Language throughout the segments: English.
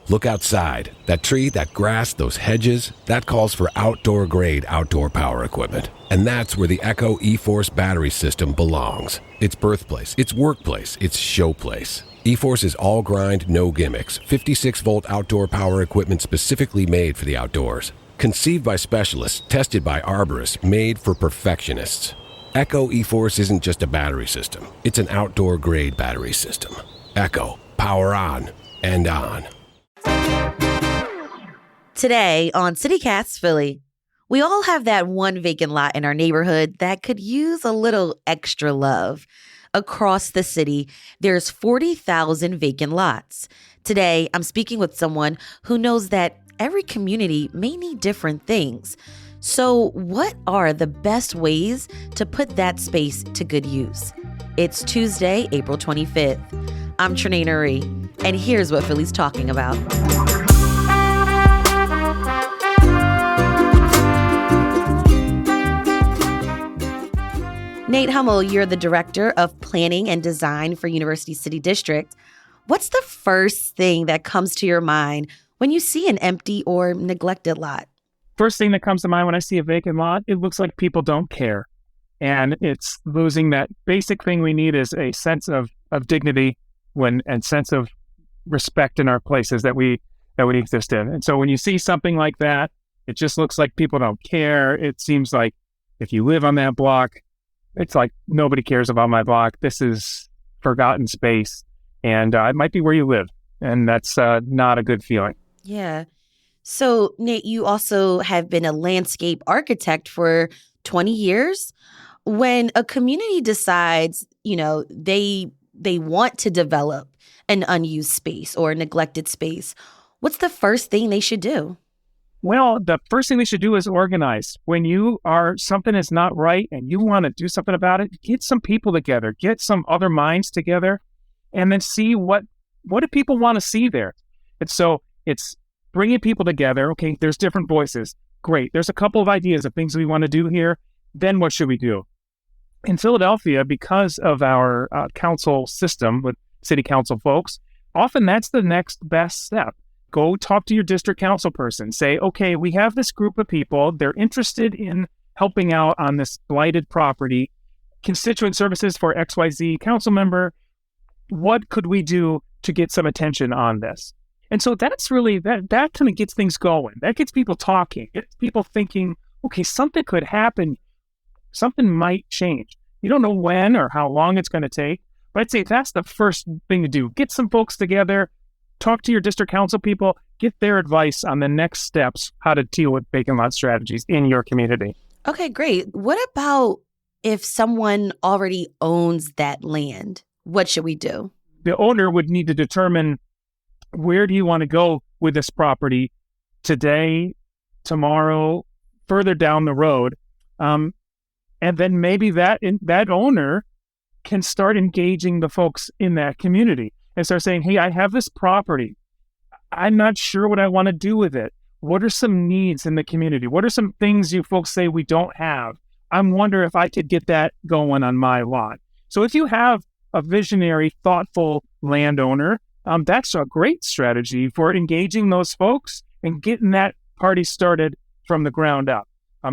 Look outside. That tree, that grass, those hedges, that calls for outdoor-grade outdoor power equipment. And that's where the Echo E-Force battery system belongs. Its birthplace, its workplace, its showplace. E-Force is all grind, no gimmicks. 56-volt outdoor power equipment specifically made for the outdoors. Conceived by specialists, tested by arborists, made for perfectionists. Echo E-Force isn't just a battery system. It's an outdoor-grade battery system. Echo. Power on and on. Today on CityCast Philly, we all have that one vacant lot in our neighborhood that could use a little extra love. Across the city, there's 40,000 vacant lots. Today, I'm speaking with someone who knows that every community may need different things. So what are the best ways to put that space to good use? It's Tuesday, April 25th. I'm Trenae Nuri, and here's what Philly's talking about. Nate Hummel, you're the Director of Planning and Design for University City District. What's the first thing that comes to your mind when you see an empty or neglected lot? First thing that comes to mind when I see a vacant lot, it looks like people don't care. And it's losing that basic thing we need is a sense of dignity and sense of respect in our places that we exist in. And so when you see something like that, it just looks like people don't care. It seems like if you live on that block, it's like nobody cares about my block. This is forgotten space, and it might be where you live, and that's not a good feeling. Yeah. So, Nate, you also have been a landscape architect for 20 years. When a community decides, they want to develop an unused space or a neglected space, what's the first thing they should do? Well, the first thing they should do is organize. When something is not right and you want to do something about it, get some people together, get some other minds together, and then see what do people want to see there. And so it's bringing people together. Okay, there's different voices. Great. There's a couple of ideas of things we want to do here. Then what should we do? In Philadelphia, because of our council system with city council folks, often that's the next best step. Go talk to your district council person. Say, okay, we have this group of people. They're interested in helping out on this blighted property. Constituent services for XYZ council member. What could we do to get some attention on this? And so that's really, that kind of gets things going. That gets people talking. Gets people thinking, okay, something could happen. Something might change. You don't know when or how long it's going to take, but I'd say that's the first thing to do. Get some folks together. Talk to your district council people, get their advice on the next steps, how to deal with vacant lot strategies in your community. Okay, great. What about if someone already owns that land? What should we do? The owner would need to determine, where do you want to go with this property today, tomorrow, further down the road? And then maybe that owner can start engaging the folks in that community. And start saying, hey, I have this property. I'm not sure what I want to do with it. What are some needs in the community? What are some things you folks say we don't have? I wonder if I could get that going on my lot. So if you have a visionary, thoughtful landowner, that's a great strategy for engaging those folks and getting that party started from the ground up.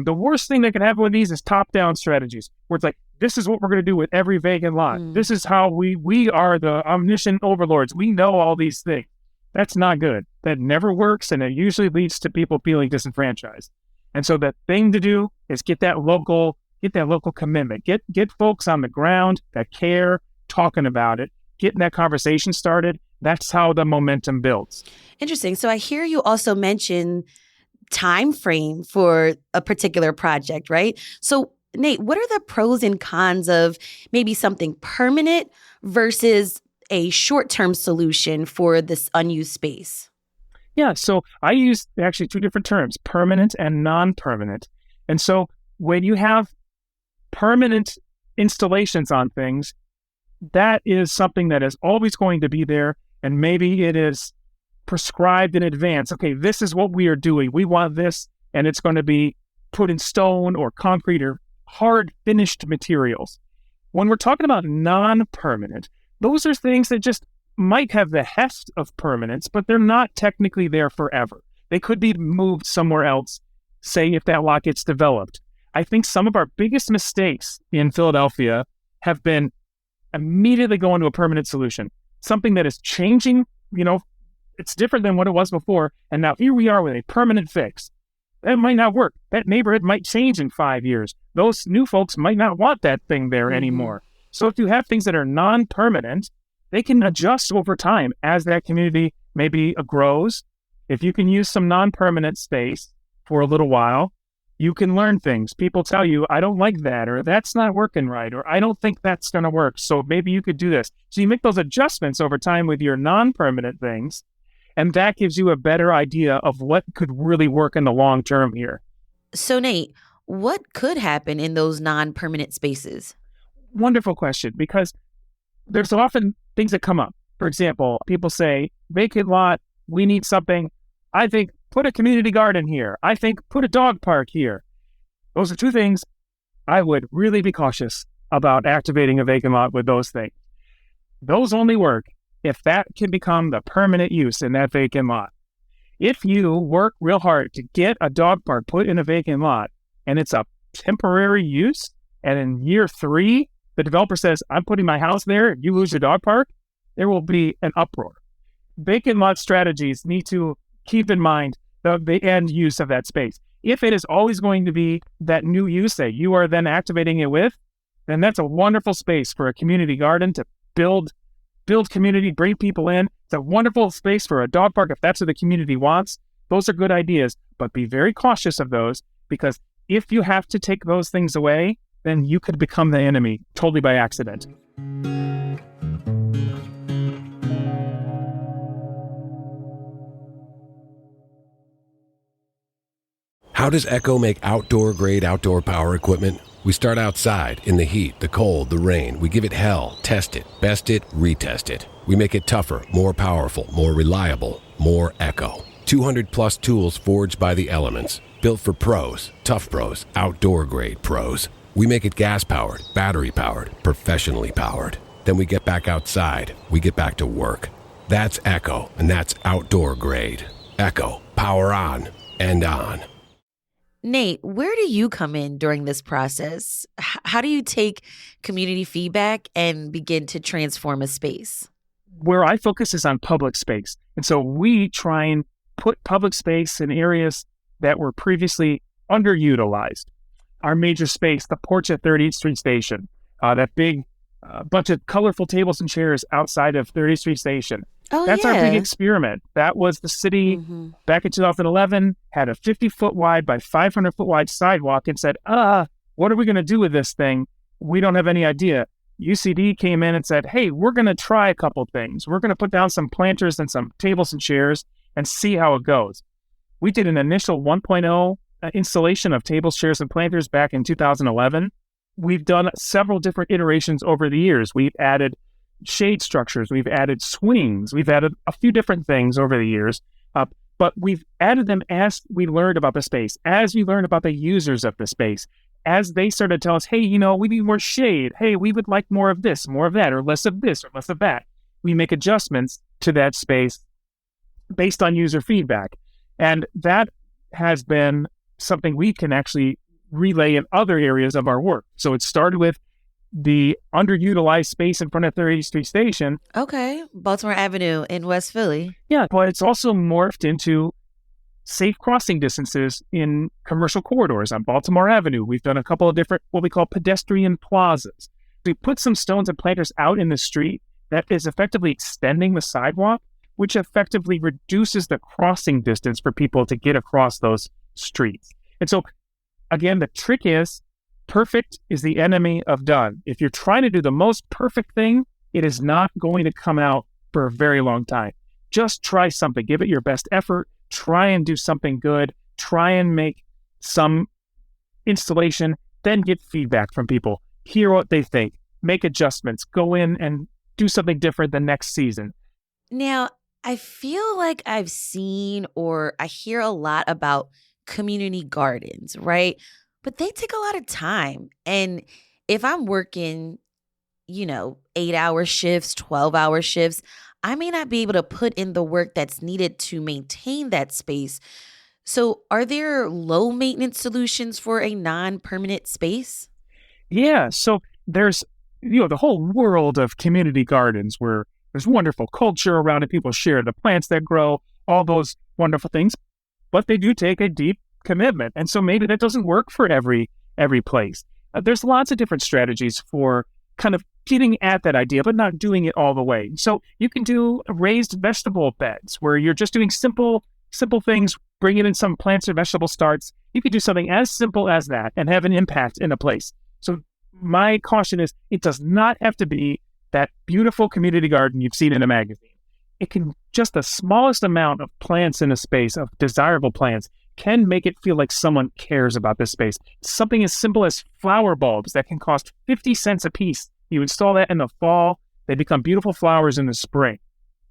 The worst thing that can happen with these is top-down strategies, where it's like, this is what we're going to do with every vacant lot. This is how we are the omniscient overlords. We know all these things. That's not good. That never works, and it usually leads to people feeling disenfranchised. And so the thing to do is get that local commitment. Get folks on the ground that care, talking about it, getting that conversation started. That's how the momentum builds. Interesting. So I hear you also mention time frame for a particular project, right? So Nate, what are the pros and cons of maybe something permanent versus a short-term solution for this unused space? Yeah, so I use actually two different terms, permanent and non-permanent. And so when you have permanent installations on things, that is something that is always going to be there, and maybe it is prescribed in advance. Okay, this is what we are doing. We want this, and it's going to be put in stone or concrete or hard finished materials. When we're talking about non-permanent, those are things that just might have the heft of permanence, but they're not technically there forever. They could be moved somewhere else, say if that lot gets developed. I think some of our biggest mistakes in Philadelphia have been immediately going to a permanent solution, something that is changing, it's different than what it was before. And now here we are with a permanent fix. That might not work. That neighborhood might change in 5 years. Those new folks might not want that thing there anymore. So if you have things that are non-permanent, they can adjust over time as that community maybe grows. If you can use some non-permanent space for a little while, you can learn things. People tell you, I don't like that, or that's not working right, or I don't think that's going to work. So maybe you could do this. So you make those adjustments over time with your non-permanent things. And that gives you a better idea of what could really work in the long term here. So, Nate, what could happen in those non-permanent spaces? Wonderful question, because there's often things that come up. For example, people say, vacant lot, we need something. I think put a community garden here. I think put a dog park here. Those are two things I would really be cautious about activating a vacant lot with those things. Those only work if that can become the permanent use in that vacant lot. If you work real hard to get a dog park put in a vacant lot and it's a temporary use, and in year 3, the developer says, I'm putting my house there, you lose your dog park, there will be an uproar. Vacant lot strategies need to keep in mind the end use of that space. If it is always going to be that new use that you are then activating it with, then that's a wonderful space for a community garden to build community, bring people in. It's a wonderful space for a dog park if that's what the community wants. Those are good ideas, but be very cautious of those, because if you have to take those things away, then you could become the enemy totally by accident. How does Echo make outdoor-grade outdoor power equipment? We start outside, in the heat, the cold, the rain. We give it hell, test it, best it, retest it. We make it tougher, more powerful, more reliable, more Echo. 200-plus tools forged by the elements. Built for pros, tough pros, outdoor-grade pros. We make it gas-powered, battery-powered, professionally powered. Then we get back outside. We get back to work. That's Echo, and that's outdoor-grade. Echo, power on and on. Nate, where do you come in during this process? How do you take community feedback and begin to transform a space? Where I focus is on public space. And so we try and put public space in areas that were previously underutilized. Our major space, the porch at 30th Street Station, that big bunch of colorful tables and chairs outside of 30th Street Station. Oh, That's yeah. our big experiment. That was the city back in 2011, had a 50-foot wide by 500-foot wide sidewalk and said, what are we going to do with this thing? We don't have any idea. UCD came in and said, hey, we're going to try a couple things. We're going to put down some planters and some tables and chairs and see how it goes. We did an initial 1.0 installation of tables, chairs, and planters back in 2011. We've done several different iterations over the years. We've added shade structures, we've added swings, we've added a few different things over the years, but we've added them as we learned about the space, as we learned about the users of the space, as they started to tell us, hey, we need more shade, hey, we would like more of this, more of that, or less of this, or less of that. We make adjustments to that space based on user feedback. And that has been something we can actually relay in other areas of our work. So it started with the underutilized space in front of 30th Street Station. Okay. Baltimore Avenue in West Philly. Yeah, but it's also morphed into safe crossing distances in commercial corridors on Baltimore Avenue. We've done a couple of different, what we call pedestrian plazas. We put some stones and planters out in the street that is effectively extending the sidewalk, which effectively reduces the crossing distance for people to get across those streets. And so, again, the trick is, perfect is the enemy of done. If you're trying to do the most perfect thing, it is not going to come out for a very long time. Just try something. Give it your best effort. Try and do something good. Try and make some installation. Then get feedback from people. Hear what they think. Make adjustments. Go in and do something different the next season. Now, I feel like I've seen or I hear a lot about community gardens, right? But they take a lot of time. And if I'm working, 8-hour shifts, 12-hour shifts, I may not be able to put in the work that's needed to maintain that space. So, are there low maintenance solutions for a non permanent space? Yeah, so there's the whole world of community gardens where there's wonderful culture around it. People share the plants that grow, all those wonderful things, but they do take a deep commitment, and so maybe that doesn't work for every place. There's lots of different strategies for kind of getting at that idea, but not doing it all the way. So you can do raised vegetable beds where you're just doing simple things, bringing in some plants or vegetable starts. You could do something as simple as that and have an impact in a place. So my caution is it does not have to be that beautiful community garden you've seen in a magazine. It can just the smallest amount of plants in a space, of desirable plants, can make it feel like someone cares about this space. Something as simple as flower bulbs that can cost 50 cents a piece. You install that in the fall, they become beautiful flowers in the spring.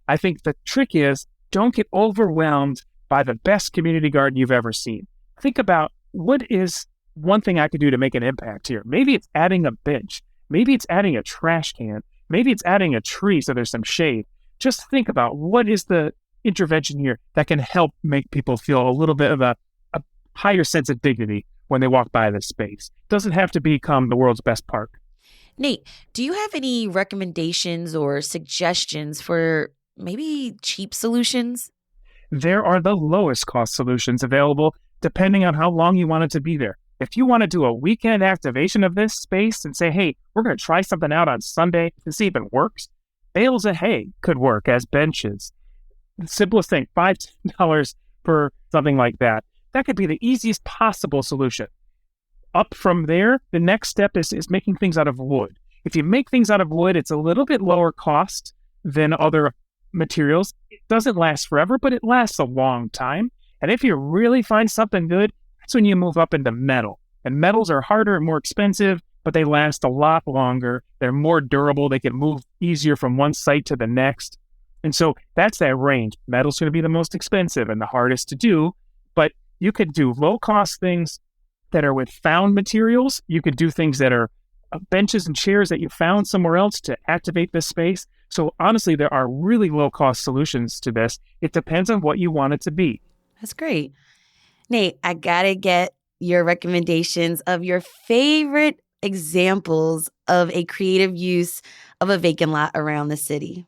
I think the trick is don't get overwhelmed by the best community garden you've ever seen. Think about what is one thing I could do to make an impact here. Maybe it's adding a bench. Maybe it's adding a trash can. Maybe it's adding a tree so there's some shade. Just think about what is the intervention here that can help make people feel a little bit of a higher sense of dignity when they walk by this space. It doesn't have to become the world's best park. Nate, do you have any recommendations or suggestions for maybe cheap solutions? There are the lowest cost solutions available depending on how long you want it to be there. If you want to do a weekend activation of this space and say, hey, we're going to try something out on Sunday to see if it works, bales of hay could work as benches. The simplest thing, $5 for something like that. That could be the easiest possible solution. Up from there, the next step is making things out of wood. If you make things out of wood, it's a little bit lower cost than other materials. It doesn't last forever, but it lasts a long time. And if you really find something good, that's when you move up into metal. And metals are harder and more expensive, but they last a lot longer. They're more durable. They can move easier from one site to the next. And so that's that range. Metal's going to be the most expensive and the hardest to do, but you could do low-cost things that are with found materials. You could do things that are benches and chairs that you found somewhere else to activate this space. So honestly, there are really low-cost solutions to this. It depends on what you want it to be. That's great. Nate, I gotta get your recommendations of your favorite examples of a creative use of a vacant lot around the city.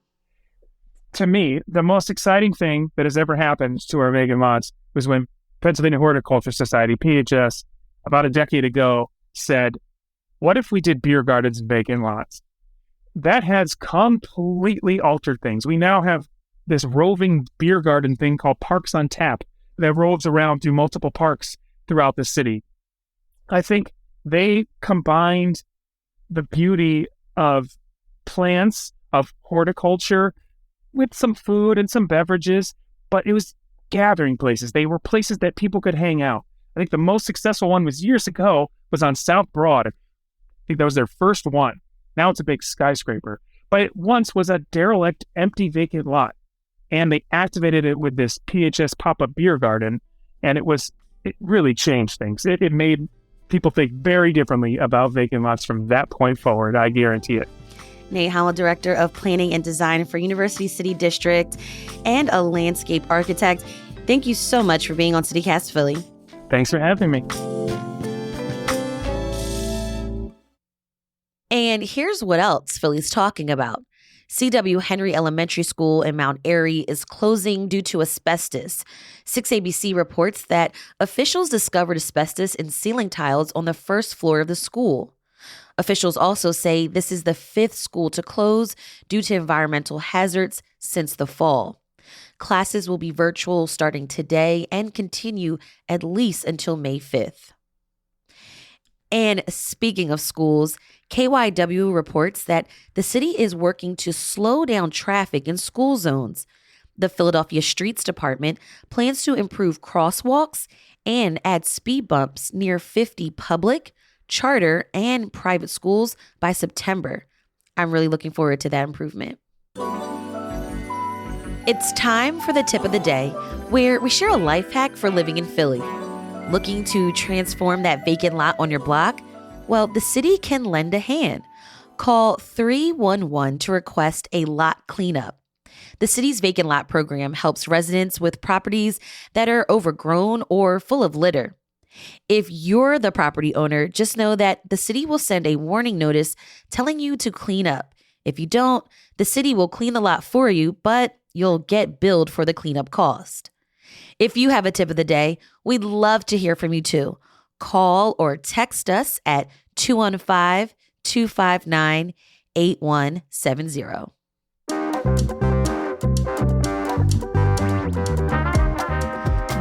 To me, the most exciting thing that has ever happened to our vacant lots was when Pennsylvania Horticulture Society, PHS, about a decade ago said, what if we did beer gardens and vacant lots? That has completely altered things. We now have this roving beer garden thing called Parks on Tap that roves around through multiple parks throughout the city. I think they combined the beauty of plants, of horticulture, with some food and some beverages, but it was gathering places. They were places that people could hang out. I think the most successful one was years ago, was on South Broad. I think that was their first one. Now it's a big skyscraper. But it once was a derelict, empty, vacant lot. And they activated it with this PHS pop-up beer garden, and it really changed things. It made people think very differently about vacant lots from that point forward, I guarantee it. Nate Howell, Director of Planning and Design for University City District and a landscape architect. Thank you so much for being on CityCast Philly. Thanks for having me. And here's what else Philly's talking about. C.W. Henry Elementary School in Mount Airy is closing due to asbestos. 6ABC reports that officials discovered asbestos in ceiling tiles on the first floor of the school. Officials also say this is the fifth school to close due to environmental hazards since the fall. Classes will be virtual starting today and continue at least until May 5th. And speaking of schools, KYW reports that the city is working to slow down traffic in school zones. The Philadelphia Streets Department plans to improve crosswalks and add speed bumps near 50 public, charter, and private schools by September. I'm really looking forward to that improvement. It's time for the tip of the day, where we share a life hack for living in Philly. Looking to transform that vacant lot on your block? Well, the city can lend a hand. Call 311 to request a lot cleanup. The city's vacant lot program helps residents with properties that are overgrown or full of litter. If you're the property owner, just know that the city will send a warning notice telling you to clean up. If you don't, the city will clean the lot for you, but you'll get billed for the cleanup cost. If you have a tip of the day, we'd love to hear from you too. Call or text us at 215-259-8170.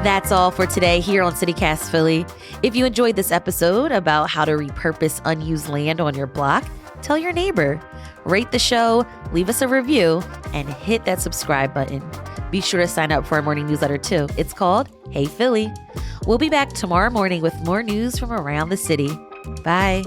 That's all for today here on CityCast Philly. If you enjoyed this episode about how to repurpose unused land on your block, tell your neighbor. Rate the show, leave us a review, and hit that subscribe button. Be sure to sign up for our morning newsletter too. It's called Hey Philly. We'll be back tomorrow morning with more news from around the city. Bye.